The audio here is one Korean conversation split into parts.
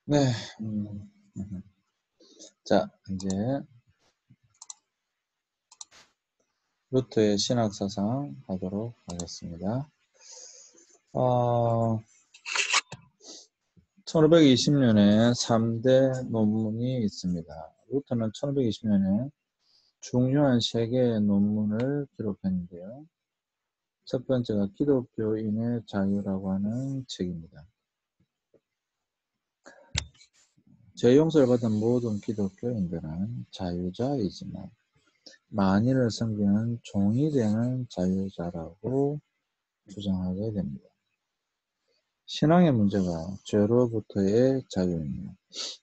네. 음. 자, 이제 루터의 신학사상 하도록 하겠습니다. 1520년에 3대 논문이 있습니다. 루터는 1520년에 중요한 3개의 논문을 기록했는데요. 첫 번째가 기독교인의 자유라고 하는 책입니다. 죄 용서를 받은 모든 기독교인들은 자유자이지만 만인을 섬기는 종이 되는 자유자라고 주장하게 됩니다. 신앙의 문제가 죄로부터의 자유이며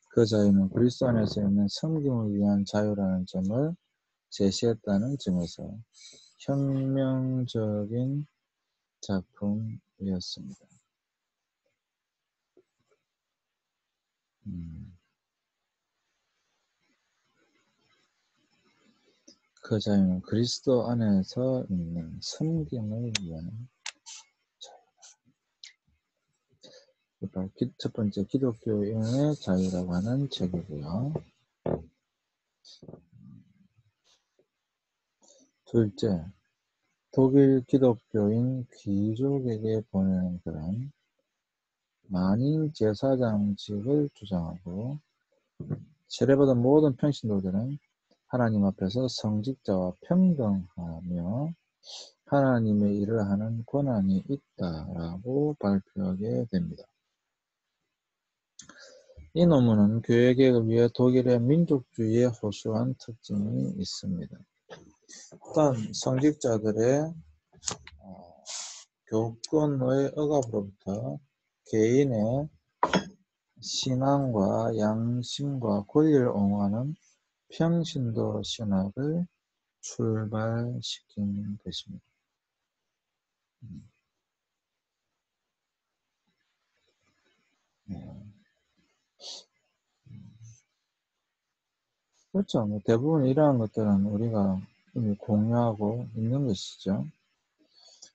그 자유는 그리스도 안에서 있는 섬김을 위한 자유라는 점을 제시했다는 점에서 혁명적인 작품이었습니다. 그 자유는 그리스도 안에서 있는 섬김을 위한 자유. 첫 번째 기독교인의 자유라고 하는 책이고요. 둘째, 독일 기독교인 귀족에게 보내는 글은 만인 제사장직을 주장하고 세례받은 모든 평신도들은 하나님 앞에서 성직자와 평등하며 하나님의 일을 하는 권한이 있다라고 발표하게 됩니다. 이 논문은 교회개혁을 위해 독일의 민족주의에 호소한 특징이 있습니다. 일단 성직자들의 교권의 억압으로부터 개인의 신앙과 양심과 권리를 옹호하는 평신도 신학을 출발시킨 것입니다. 그렇죠. 대부분 이러한 것들은 우리가 이미 공유하고 있는 것이죠.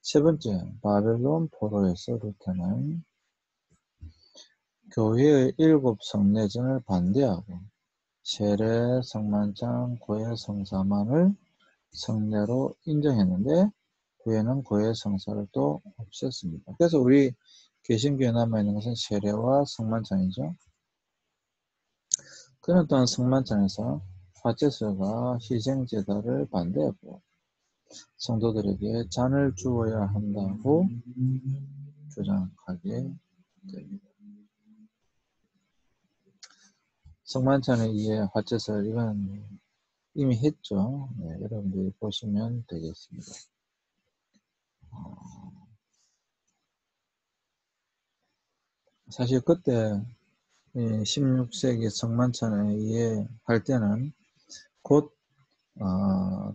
세 번째, 바벨론 포로에서 루터는 교회의 7 성례전을 반대하고 세례, 성만찬, 고해 성사만을 성례로 인정했는데 후에는 고해 성사를 또 없앴습니다. 그래서 우리 개신교에 남아있는 것은 세례와 성만찬이죠. 그는 또한 성만찬에서 화제설과 희생제사를 반대했고 성도들에게 잔을 주어야 한다고 주장하게 됩니다. 성만찬에 의해 화제설 이건 이미 했죠. 네, 여러분들이 보시면 되겠습니다. 사실 그때 16세기 성만찬에 의해 할 때는 곧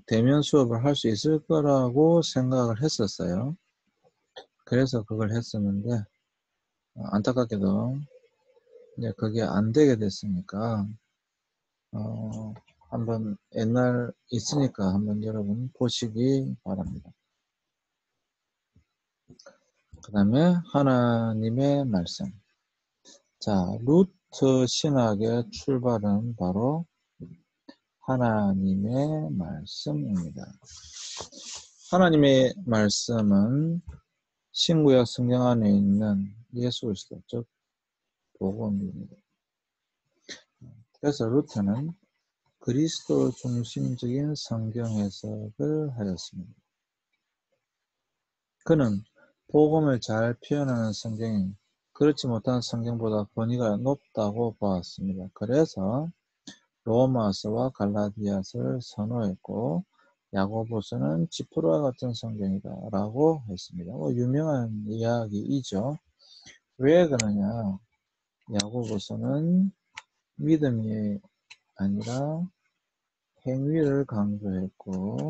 대면 수업을 할 수 있을 거라고 생각을 했었어요. 그래서 그걸 했었는데 안타깝게도 이제 그게 안 되게 됐으니까 한번 옛날 있으니까 한번 여러분 보시기 바랍니다. 그 다음에 하나님의 말씀. 자, 루터 신학의 출발은 바로 하나님의 말씀입니다. 하나님의 말씀은 신구약 성경 안에 있는 예수 그리스도, 즉 복음입니다. 그래서 루터는 그리스도 중심적인 성경 해석을 하였습니다. 그는 복음을 잘 표현하는 성경이 그렇지 못한 성경보다 권위가 높다고 보았습니다. 그래서 로마서와 갈라디아서를 선호했고 야고보서는 지푸라와 같은 성경이다 라고 했습니다. 유명한 이야기이죠. 왜 그러냐? 야고보서는 믿음이 아니라 행위를 강조했고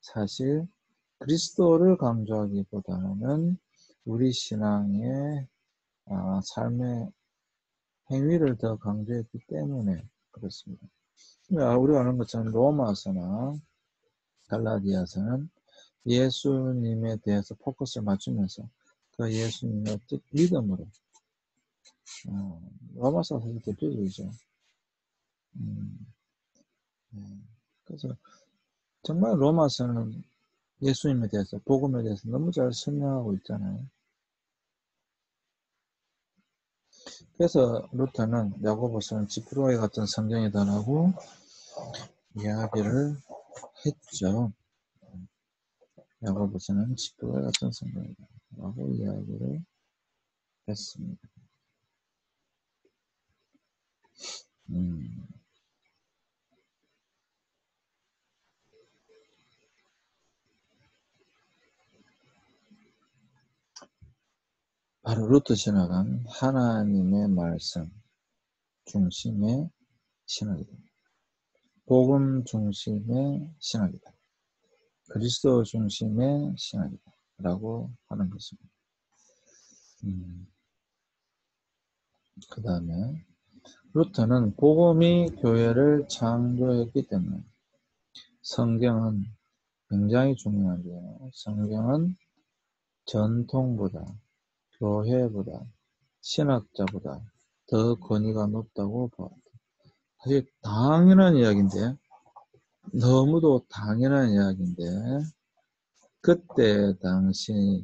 사실 그리스도를 강조하기보다는 우리 신앙의 삶의 행위를 더 강조했기 때문에 그렇습니다. 우리가 아는 것처럼 로마서나 갈라디아서는 예수님에 대해서 포커스를 맞추면서 그 예수님의 믿음으로 로마서 사실 대표적이죠. 네. 그래서 정말 로마서는 예수님에 대해서, 복음에 대해서 너무 잘 설명하고 있잖아요. 그래서 루터는 야고보서는 지푸라기 같은 성경이다라고 이야기를 했죠. 야고보서는 지푸라기 같은 성경이다라고 이야기를 했습니다. 바로 루터 신학은 하나님의 말씀 중심의 신학이다. 복음 중심의 신학이다. 그리스도 중심의 신학이다. 라고 하는 것입니다. 그 다음에 루터는 복음이 교회를 창조했기 때문에 성경은 굉장히 중요한데요. 성경은 전통보다, 교회보다, 신학자보다 더 권위가 높다고 봐요. 사실 당연한 이야기인데, 너무도 당연한 이야기인데, 그때 당시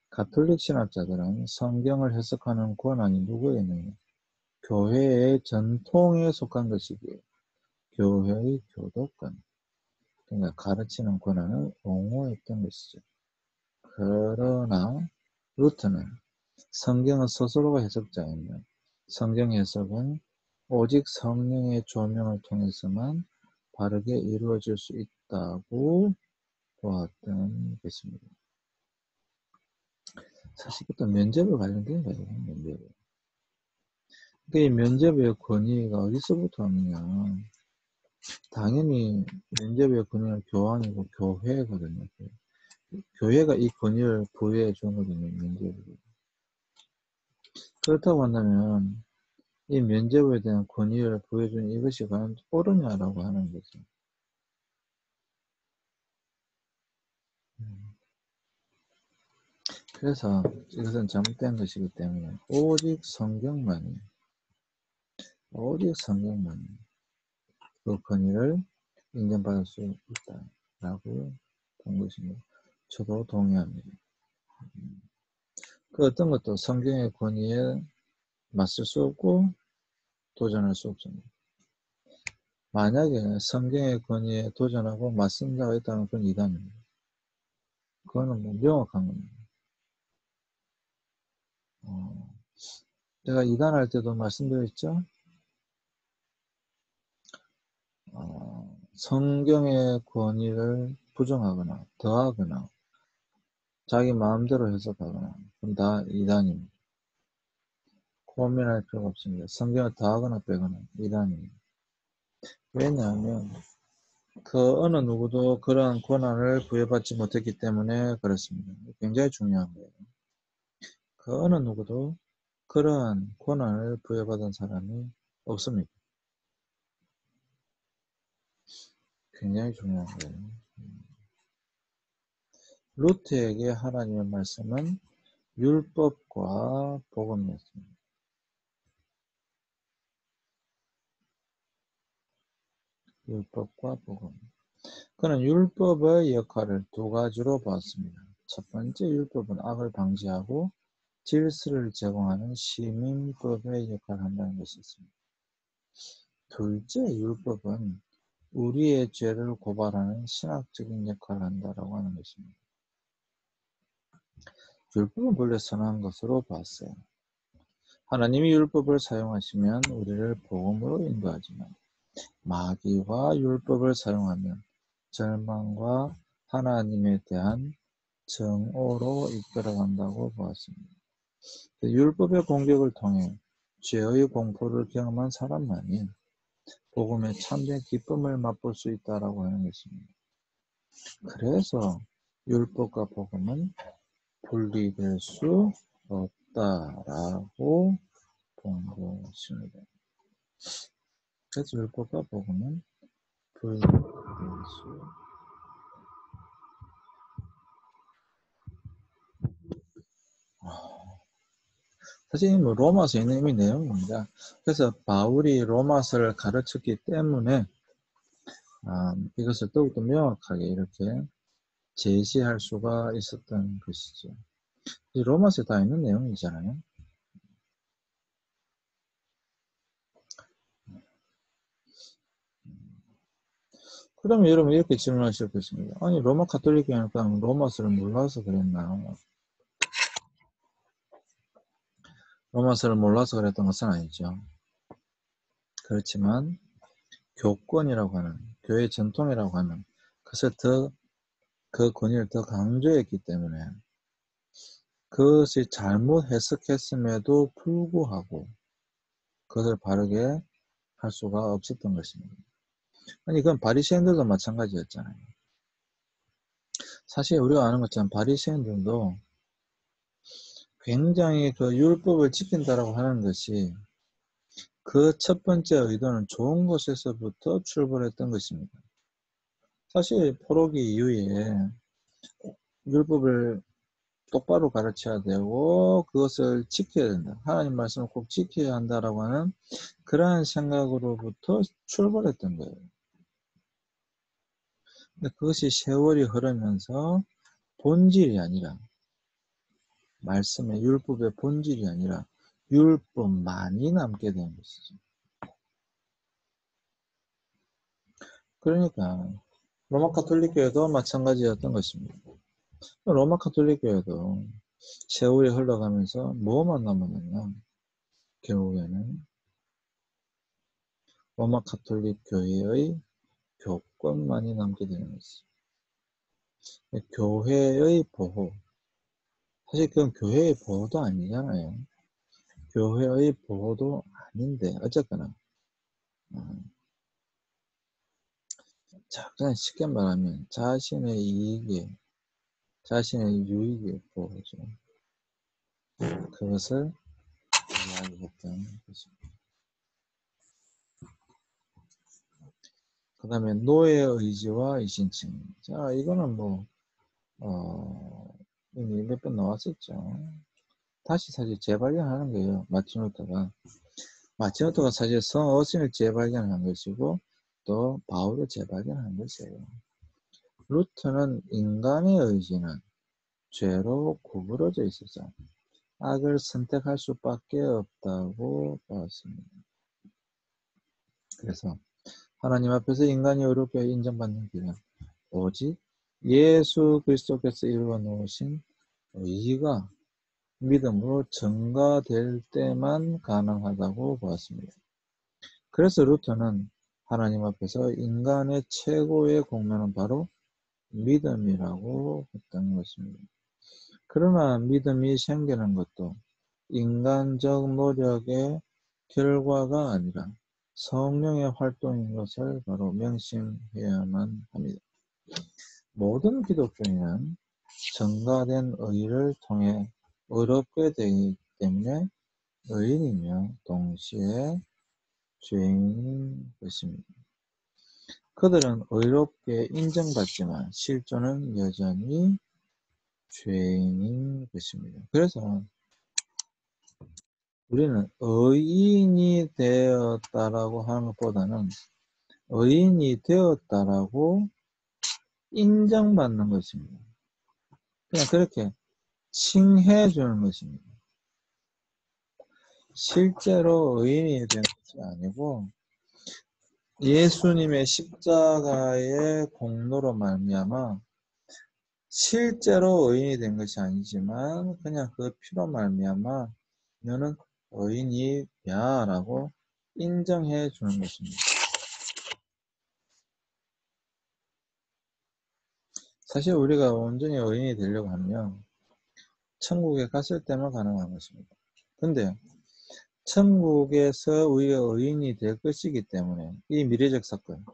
가톨릭 신학자들은 성경을 해석하는 권한이 누구에 있느냐? 교회의 전통에 속한 것이기에 교회의 교도권, 그러니까 가르치는 권한을 옹호했던 것이죠. 그러나 루터는 성경은 스스로가 해석자이며 성경 해석은 오직 성령의 조명을 통해서만 바르게 이루어질 수 있다고 보았던 것입니다. 사실 그것도 면접에 관련된 거예요. 면접에. 이 면접의 권위가 어디서부터 왔느냐. 당연히 면접의 권위는 교황이고 교회거든요. 교회가 이 권위를 부여해 주거든요. 면접으로. 그렇다고 한다면 이 면접에 대한 권위를 부여해주는 이것이 과연 옳으냐라고 하는 거죠. 그래서 이것은 잘못된 것이기 때문에 오직 성경만이 그 권위를 인정받을 수 있다라고 본 것입니다. 저도 동의합니다. 그 어떤 것도 성경의 권위에 맞설 수 없고 도전할 수 없습니다. 만약에 성경의 권위에 도전하고 맞선 자가 있다면 그건 이단입니다. 그거는 뭐 명확한 겁니다. 제가 이단할 때도 말씀드렸죠. 성경의 권위를 부정하거나 더하거나 자기 마음대로 해석하거나 그건 다 이단입니다. 고민할 필요가 없습니다. 성경을 더하거나 빼거나 이단입니다. 왜냐하면 그 어느 누구도 그러한 권한을 부여받지 못했기 때문에 그렇습니다. 굉장히 중요한 거예요. 그 어느 누구도 그러한 권한을 부여받은 사람이 없습니다. 굉장히 중요한 거예요. 루트에게 하나님의 말씀은 율법과 복음이었습니다. 율법과 복음. 그는 율법의 역할을 두 가지로 보았습니다. 첫 번째 율법은 악을 방지하고 질서를 제공하는 시민법의 역할을 한다는 것이었습니다. 둘째 율법은 우리의 죄를 고발하는 신학적인 역할을 한다라고 하는 것입니다. 율법은 본래 선한 것으로 봤어요. 하나님이 율법을 사용하시면 우리를 복음으로 인도하지만 마귀와 율법을 사용하면 절망과 하나님에 대한 정오로 이끌어간다고 보았습니다. 율법의 공격을 통해 죄의 공포를 경험한 사람만이 복음의 참된 기쁨을 맛볼 수 있다라고 하는 것입니다. 그래서 율법과 복음은 분리될 수 없다라고 본 것입니다. 그래서 율법과 복음은 분리될 수 사실 뭐 로마서에 있는 이미 내용입니다. 그래서 바울이 로마서를 가르쳤기 때문에 이것을 더욱더 명확하게 이렇게 제시할 수가 있었던 것이죠. 이 로마서에 다 있는 내용이잖아요. 그러면 여러분 이렇게 질문하실 것입니다. 아니 로마 가톨릭이니까 로마서를 몰라서 그랬나? 로마서를 몰라서 그랬던 것은 아니죠. 그렇지만 교권이라고 하는 교회 전통이라고 하는 그것을 그 권위를 더 강조했기 때문에 그것이 잘못 해석했음에도 불구하고 그것을 바르게 할 수가 없었던 것입니다. 아니 그건 바리새인들도 마찬가지였잖아요. 사실 우리가 아는 것처럼 바리새인들도 굉장히 그 율법을 지킨다라고 하는 것이 그 첫 번째 의도는 좋은 것에서부터 출발했던 것입니다. 사실 포로기 이후에 율법을 똑바로 가르쳐야 되고 그것을 지켜야 된다. 하나님 말씀을 꼭 지켜야 한다라고 하는 그러한 생각으로부터 출발했던 거예요. 근데 그것이 세월이 흐르면서 본질이 아니라 말씀의 율법의 본질이 아니라 율법만이 남게 된 것이죠. 그러니까 로마 가톨릭 교회도 마찬가지였던 것입니다. 로마 가톨릭 교회도 세월이 흘러가면서 뭐만 남았느냐? 결국에는 로마 가톨릭 교회의 교권만이 남게 되는 것이죠. 교회의 보호. 사실 그건 교회의 보호도 아니잖아요. 교회의 보호도 아닌데 어쨌거나 자, 그냥 쉽게 말하면 자신의 이익에 자신의 유익에 보호죠. 그것을 이야기했던 것입니다. 그 다음에 노예의 의지와 이신칭. 자, 이거는 뭐 이미 몇 번 나왔었죠. 다시 사실 재발견하는 거예요. 마틴 루터가 사실 성어신을 재발견한 것이고 또 바울을 재발견한 것이에요. 루터는 인간의 의지는 죄로 구부러져 있어서 악을 선택할 수밖에 없다고 보았습니다. 그래서 하나님 앞에서 인간이 어렵게 인정받는 길은 오직 예수 그리스도께서 이루어 놓으신 의가 믿음으로 증가될 때만 가능하다고 보았습니다. 그래서 루터는 하나님 앞에서 인간의 최고의 공로는 바로 믿음이라고 했던 것입니다. 그러나 믿음이 생기는 것도 인간적 노력의 결과가 아니라 성령의 활동인 것을 바로 명심해야만 합니다. 모든 기독교인은 증가된 의를 통해 의롭게 되기 때문에 의인이며 동시에 죄인인 것입니다. 그들은 의롭게 인정받지만 실존은 여전히 죄인인 것입니다. 그래서 우리는 의인이 되었다라고 하는 것보다는 의인이 되었다라고 인정받는 것입니다. 그냥 그렇게 칭해 주는 것입니다. 실제로 의인이 된 것이 아니고 예수님의 십자가의 공로로 말미암아 실제로 의인이 된 것이 아니지만 그냥 그 피로 말미암아 너는 의인이야 라고 인정해 주는 것입니다. 사실 우리가 온전히 의인이 되려고 하면 천국에 갔을 때만 가능한 것입니다. 근데 천국에서 우리가 의인이 될 것이기 때문에 이 미래적 사건,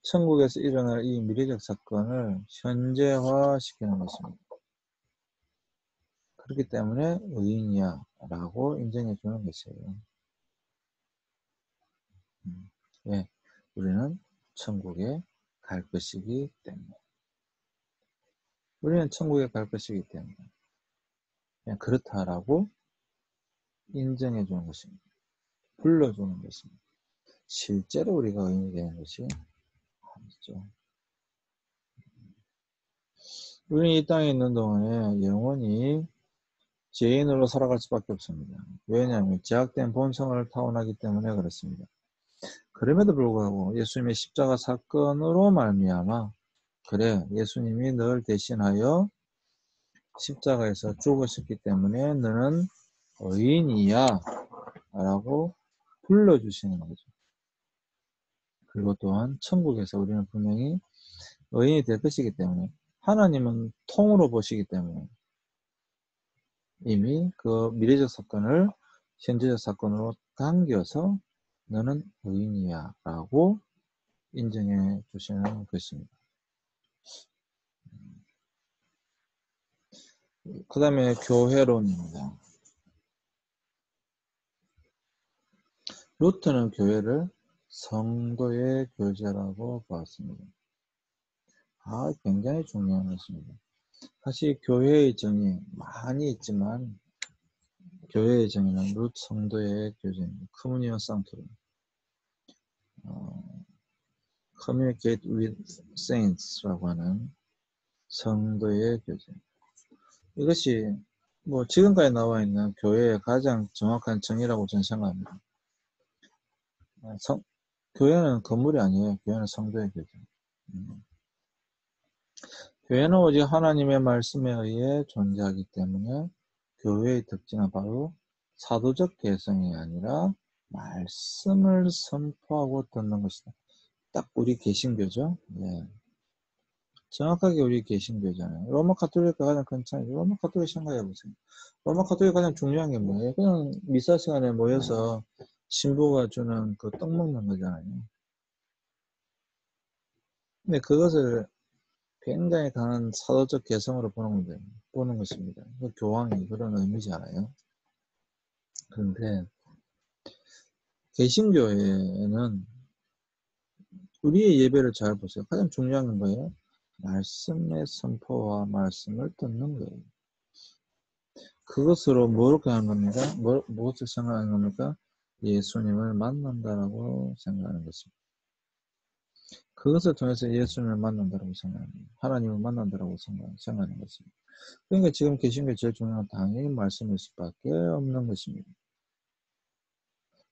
천국에서 일어날 이 미래적 사건을 현재화 시키는 것입니다. 그렇기 때문에 의인이야 라고 인정해 주는 것이에요. 왜? 우리는 천국에 갈 것이기 때문에. 우리는 천국에 갈 것이기 때문에. 그냥 그렇다라고 인정해 주는 것입니다. 불러주는 것입니다. 실제로 우리가 의인이 되는 것이 아니죠. 우리는 이 땅에 있는 동안에 영원히 죄인으로 살아갈 수밖에 없습니다. 왜냐하면 죄악된 본성을 타고나기 때문에 그렇습니다. 그럼에도 불구하고 예수님의 십자가 사건으로 말미암아 그래 예수님이 널 대신하여 십자가에서 죽으셨기 때문에 너는 의인이야 라고 불러주시는 거죠. 그리고 또한 천국에서 우리는 분명히 의인이 될 것이기 때문에 하나님은 통으로 보시기 때문에 이미 그 미래적 사건을 현재적 사건으로 당겨서 너는 의인이야 라고 인정해 주시는 것입니다. 그 다음에 교회론입니다. 루트는 교회를 성도의 교제라고 보았습니다. 굉장히 중요한 것입니다. 사실 교회의 정의 많이 있지만 교회의 정의는 루트 성도의 교제입니다. 커뮤니언 상투름, Communicate with Saints라고 하는 성도의 교제. 이것이 뭐 지금까지 나와 있는 교회의 가장 정확한 정의라고 저는 생각합니다. 교회는 건물이 아니에요. 교회는 성도의 교제. 교회는 오직 하나님의 말씀에 의해 존재하기 때문에 교회의 특징은 바로 사도적 개성이 아니라 말씀을 선포하고 듣는 것이다. 딱 우리 개신교죠. 네. 정확하게 우리 개신교잖아요. 로마 가톨릭과 가장 큰 차이. 로마 가톨릭 생각해 보세요. 로마 가톨릭 가장 중요한 게 뭐예요? 그냥 미사 시간에 모여서 신부가 주는 그 떡 먹는 거잖아요. 근데 그것을 굉장히 강한 사도적 개성으로 보는 것입니다. 그 교황이 그런 의미잖아요. 그런데 개신교회는 우리의 예배를 잘 보세요. 가장 중요한 건 뭐예요? 말씀의 선포와 말씀을 듣는 거예요. 그것으로 뭐를 하는 겁니까? 무엇을 생각하는 겁니까? 예수님을 만난다라고 생각하는 것입니다. 그것을 통해서 예수님을 만난다라고 생각합니다. 하나님을 만난다라고 생각하는 것입니다. 그러니까 지금 개신교의 제일 중요한 당연히 말씀일 수밖에 없는 것입니다.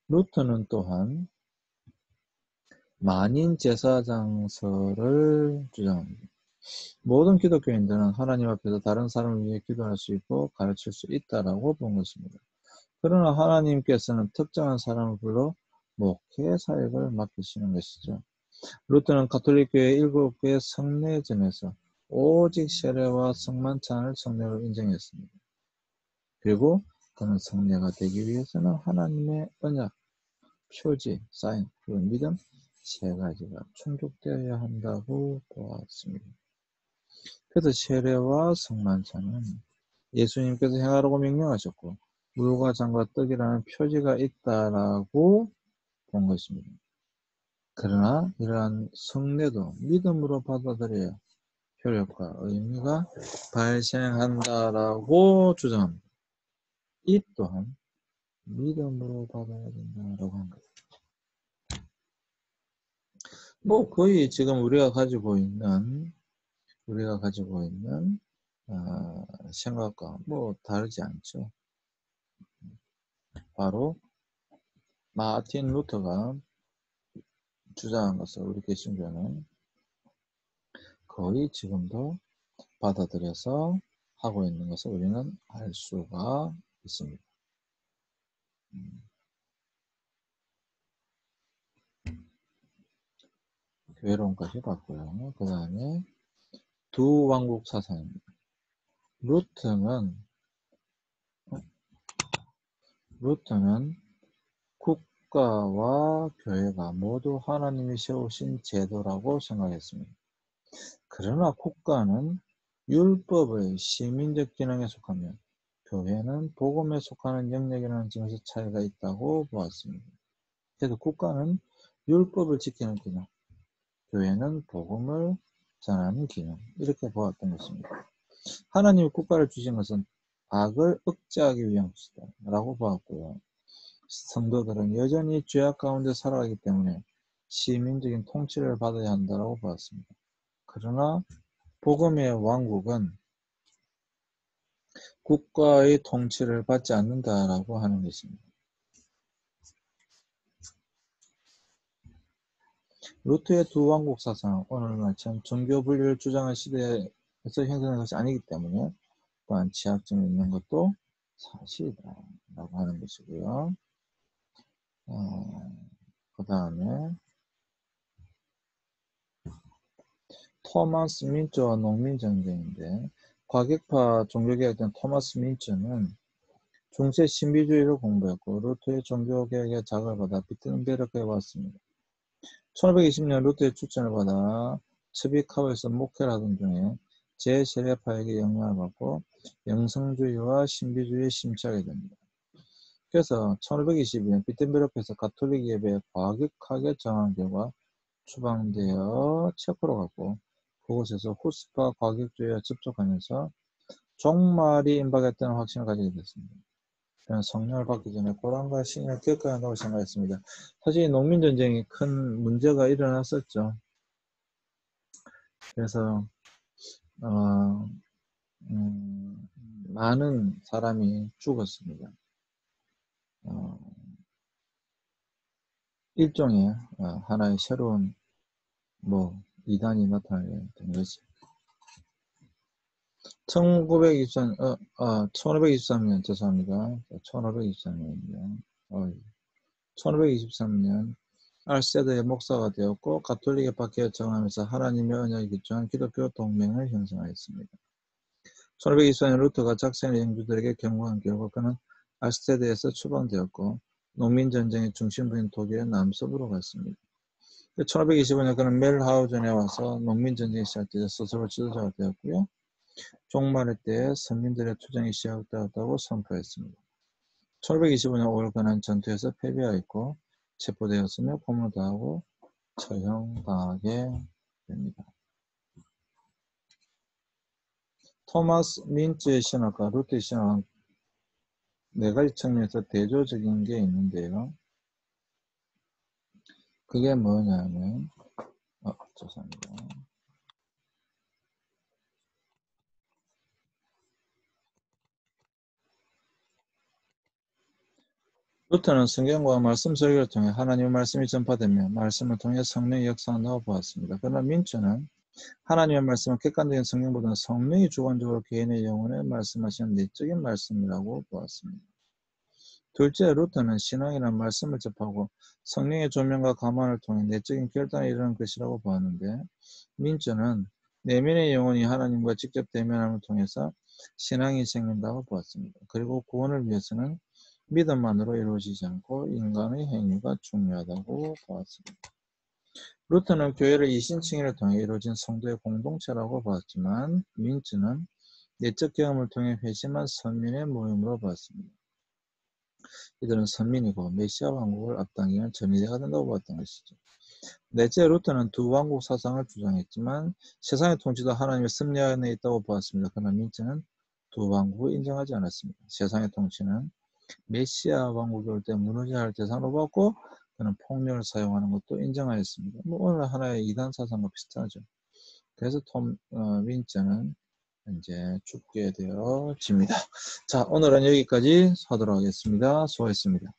루터는 또한 만인 제사장설을 주장합니다. 모든 기독교인들은 하나님 앞에서 다른 사람을 위해 기도할 수 있고 가르칠 수 있다라고 본 것입니다. 그러나 하나님께서는 특정한 사람을 불러 목회 사역을 맡기시는 것이죠. 루터는 가톨릭교회 7개의 성례전에서 오직 세례와 성만찬을 성례로 인정했습니다. 그리고 그는 성례가 되기 위해서는 하나님의 언약, 표지, 사인, 그리고 믿음 세 가지가 충족되어야 한다고 보았습니다. 그래서 세례와 성만찬은 예수님께서 행하라고 명령하셨고 물과 잔과 떡이라는 표지가 있다라고 본 것입니다. 그러나 이러한 성례도 믿음으로 받아들여야 효력과 의미가 발생한다라고 주장합니다. 이 또한 믿음으로 받아야 된다라고 한 거예요. 뭐 거의 지금 우리가 가지고 있는 생각과 뭐 다르지 않죠. 바로 마틴 루터가 주장한 것을 우리 개신교는 거의 지금도 받아들여서 하고 있는 것을 우리는 알 수가 있습니다. 교회론까지 봤고요. 그 다음에 두 왕국 사상입니다. 루터는 국가와 교회가 모두 하나님이 세우신 제도라고 생각했습니다. 그러나 국가는 율법의 시민적 기능에 속하며 교회는 복음에 속하는 영역이라는 점에서 차이가 있다고 보았습니다. 그래서 국가는 율법을 지키는 기능, 교회는 복음을 전하는 기능, 이렇게 보았던 것입니다. 하나님이 국가를 주신 것은 악을 억제하기 위한 것이다라고 보았고요. 성도들은 여전히 죄악 가운데 살아가기 때문에 시민적인 통치를 받아야 한다고 보았습니다. 그러나 복음의 왕국은 국가의 통치를 받지 않는다라고 하는 것입니다. 루트의 두 왕국 사상은 오늘날처럼 종교 분리를 주장한 시대에서 형성된 것이 아니기 때문에 또한 취약점이 있는 것도 사실이다라고 하는 것이고요. 그 다음에 토마스 민츠와 농민 전쟁인데 과격파 종교개혁된 토마스 민츠는 중세 신비주의를 공부했고 루트의 종교개혁의 자극을 받아 비튼베르크에 왔습니다. 1520년 루트의 추천을 받아 츠비카우에서 목회를 하던 중에 제세례파에게 영향을 받고 영성주의와 신비주의에 심취하게 됩니다. 그래서 1522년 비튼베르크에서 가톨릭 예배에 과격하게 저항한 결과 추방되어 체코로 갔고 그곳에서 후스파 과격주의와 접촉하면서 종말이 임박했다는 확신을 가지게 됐습니다. 그는 성령을 받기 전에 고난과 신을 겪어야 한다고 생각했습니다. 사실 농민전쟁이 큰 문제가 일어났었죠. 그래서 많은 사람이 죽었습니다. 일종의 하나의 새로운 이단이 나타나게 된 것이 1523년 죄송합니다. 1523년입니다. 1523년 알세드의 목사가 되었고 가톨릭의 박해에 저항하면서 하나님의 언약에 기초한 기독교 동맹을 형성하였습니다. 1524년 루터가 작센의 영주들에게 경고한 결과 그는 알스테드에서 추방되었고 농민전쟁의 중심부인 독일의 남서부로 갔습니다. 1525년 그는 멜하우전에 와서 농민전쟁이 시작되자 스스로 지도자가 되었고요. 종말의 때에 선민들의 투쟁이 시작되었다고 선포했습니다. 1525년 5월 그는 전투에서 패배하였고 체포되었으며 고문당하고 처형당하게 됩니다. 토마스 민츠의 신학과 루트의 신학은 네 가지 측면에서 대조적인 게 있는데요. 그게 뭐냐면 죄송합니다. 루터는 성경과 말씀 설교를 통해 하나님의 말씀이 전파되며 말씀을 통해 성령의 역사한다고 보았습니다. 그러나 민츠는 하나님의 말씀은 객관적인 성경보다는 성령이 주관적으로 개인의 영혼에 말씀하시는 내적인 말씀이라고 보았습니다. 둘째, 루터는 신앙이란 말씀을 접하고 성령의 조명과 감화를 통해 내적인 결단에 이르는 것이라고 보았는데 민츠는 내면의 영혼이 하나님과 직접 대면함을 통해서 신앙이 생긴다고 보았습니다. 그리고 구원을 위해서는 믿음만으로 이루어지지 않고 인간의 행위가 중요하다고 보았습니다. 루터는 교회를 이신칭의를 통해 이루어진 성도의 공동체라고 보았지만 민츠는 내적 경험을 통해 회심한 선민의 모임으로 보았습니다. 이들은 선민이고 메시아 왕국을 앞당기는 전이대가 된다고 보았던 것이죠. 넷째, 루터는 두 왕국 사상을 주장했지만 세상의 통치도 하나님의 섭리 안에 있다고 보았습니다. 그러나 민츠는 두 왕국을 인정하지 않았습니다. 세상의 통치는 메시아 왕국이 올 때 무너져야 할 대상으로 봤고 그는 폭력을 사용하는 것도 인정하였습니다. 오늘 하나의 이단 사상과 비슷하죠. 그래서 민츠는 이제 죽게 되어집니다. 자, 오늘은 여기까지 하도록 하겠습니다. 수고했습니다.